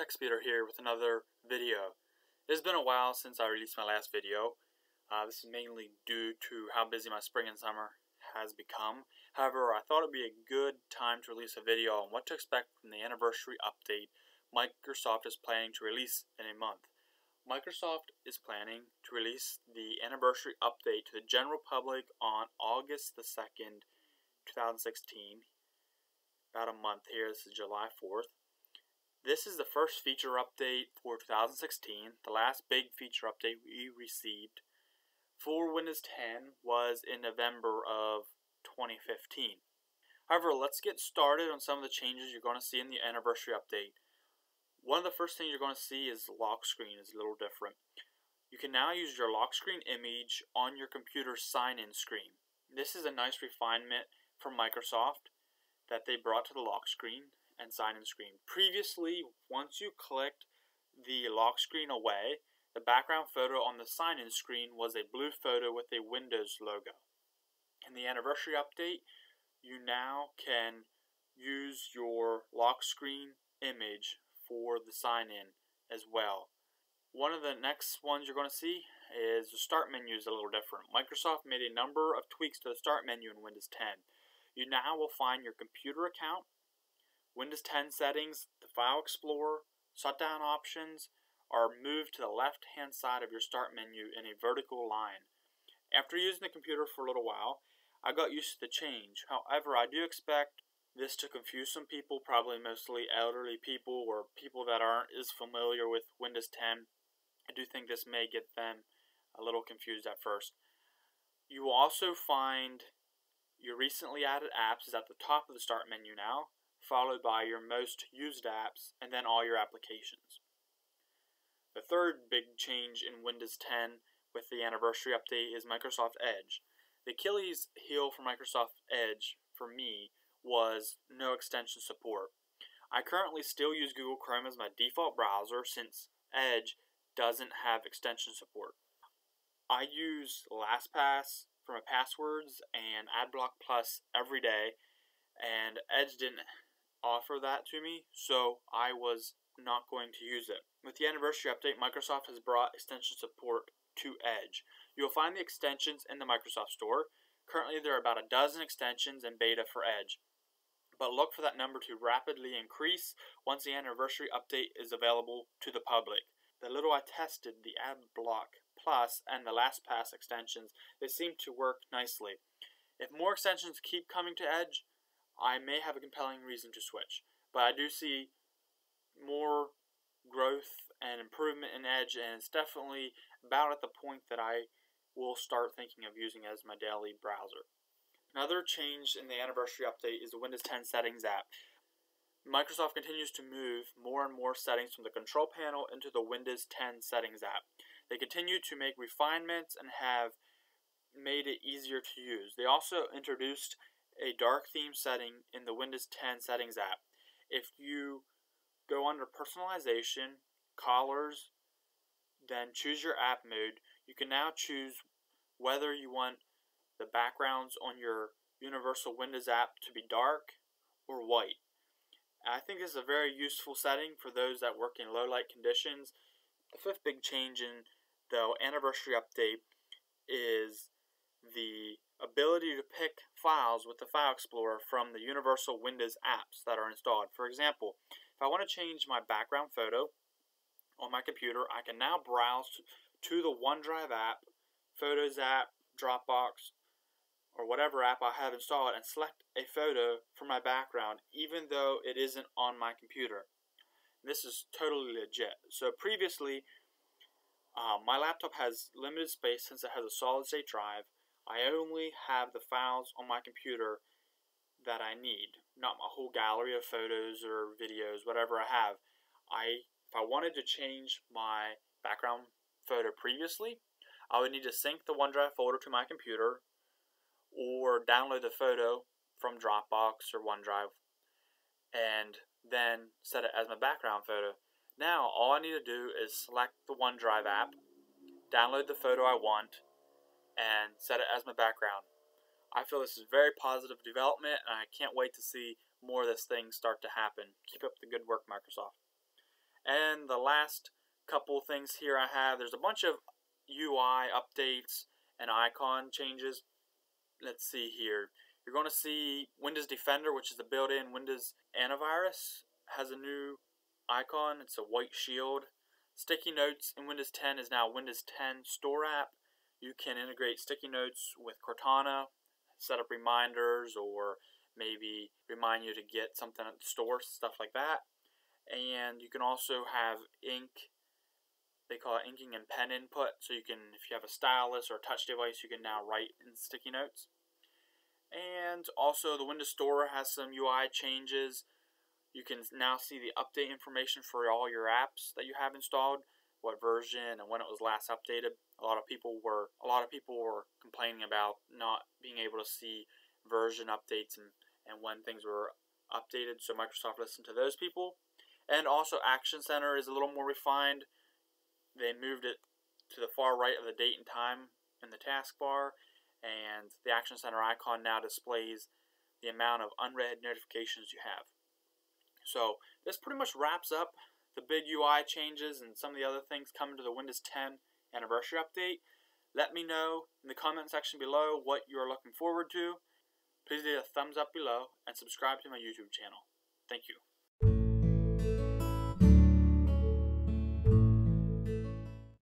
TechSpeeder here with another video. It has been a while since I released my last video. This is mainly due to how busy my spring and summer has become. However, I thought it would be a good time to release a video on what to expect from the anniversary update Microsoft is planning to release in a month. Microsoft is planning to release the anniversary update to the general public on August the 2nd, 2016. About a month here. This is July 4th. This is the first feature update for 2016, the last big feature update we received for Windows 10 was in November of 2015. However, let's get started on some of the changes you're going to see in the anniversary update. One of the first things you're going to see is the lock screen is a little different. You can now use your lock screen image on your computer's sign-in screen. This is a nice refinement from Microsoft that they brought to the lock screen and sign-in screen. Previously, once you clicked the lock screen away, the background photo on the sign-in screen was a blue photo with a Windows logo. In the anniversary update, you now can use your lock screen image for the sign-in as well. One of the next ones you're going to see is the start menu is a little different. Microsoft made a number of tweaks to the start menu in Windows 10. You now will find your computer account, Windows 10 settings, the File Explorer, shutdown options are moved to the left-hand side of your start menu in a vertical line. After using the computer for a little while, I got used to the change. However, I do expect this to confuse some people, probably mostly elderly people or people that aren't as familiar with Windows 10. I do think this may get them a little confused at first. You will also find your recently added apps is at the top of the start menu now, followed by your most used apps, and then all your applications. The third big change in Windows 10 with the anniversary update is Microsoft Edge. The Achilles heel for Microsoft Edge, for me, was no extension support. I currently still use Google Chrome as my default browser since Edge doesn't have extension support. I use LastPass for my passwords and AdBlock Plus every day, and Edge didn't offer that to me, so I was not going to use it. With the anniversary update, Microsoft has brought extension support to Edge. You will find the extensions in the Microsoft Store. Currently there are about a dozen extensions in beta for Edge, but look for that number to rapidly increase once the anniversary update is available to the public. The little I tested, the AdBlock Plus and the LastPass extensions, they seem to work nicely. If more extensions keep coming to Edge, I may have a compelling reason to switch, but I do see more growth and improvement in Edge, and it's definitely about at the point that I will start thinking of using it as my daily browser. Another change in the anniversary update is the Windows 10 Settings app. Microsoft continues to move more and more settings from the control panel into the Windows 10 Settings app. They continue to make refinements and have made it easier to use. They also introduced a dark theme setting in the Windows 10 Settings app. If you go under Personalization, Colors, then choose your app mode, you can now choose whether you want the backgrounds on your Universal Windows app to be dark or white. I think this is a very useful setting for those that work in low light conditions. The fifth big change in the anniversary update is the ability to pick files with the File Explorer from the Universal Windows apps that are installed. For example, if I want to change my background photo on my computer, I can now browse to the OneDrive app, Photos app, Dropbox, or whatever app I have installed and select a photo for my background even though it isn't on my computer. This is totally legit. So previously, my laptop has limited space since it has a solid-state drive. I only have the files on my computer that I need, not my whole gallery of photos or videos, whatever I have. If I wanted to change my background photo previously, I would need to sync the OneDrive folder to my computer or download the photo from Dropbox or OneDrive and then set it as my background photo. Now, all I need to do is select the OneDrive app, download the photo I want, and set it as my background. I feel this is very positive development, and I can't wait to see more of this thing start to happen. Keep up the good work, Microsoft. And the last couple things here I have, there's a bunch of UI updates and icon changes. Let's see here. You're going to see Windows Defender, which is the built-in Windows antivirus, has a new icon. It's a white shield. Sticky Notes in Windows 10 is now Windows 10 Store app. You can integrate Sticky Notes with Cortana, set up reminders, or maybe remind you to get something at the store, stuff like that. And you can also have ink. They call it inking and pen input, so you can, if you have a stylus or a touch device, you can now write in sticky notes. And also the Windows Store has some UI changes. You can now see the update information for all your apps that you have installed, what version and when it was last updated. A lot of people were complaining about not being able to see version updates and when things were updated, so Microsoft listened to those people. And also Action Center is a little more refined. They moved it to the far right of the date and time in the taskbar, and the Action Center icon now displays the amount of unread notifications you have. So this pretty much wraps up the big UI changes and some of the other things coming to the Windows 10 anniversary update. Let me know in the comment section below what you are looking forward to. Please leave a thumbs up below and subscribe to my YouTube channel. Thank you.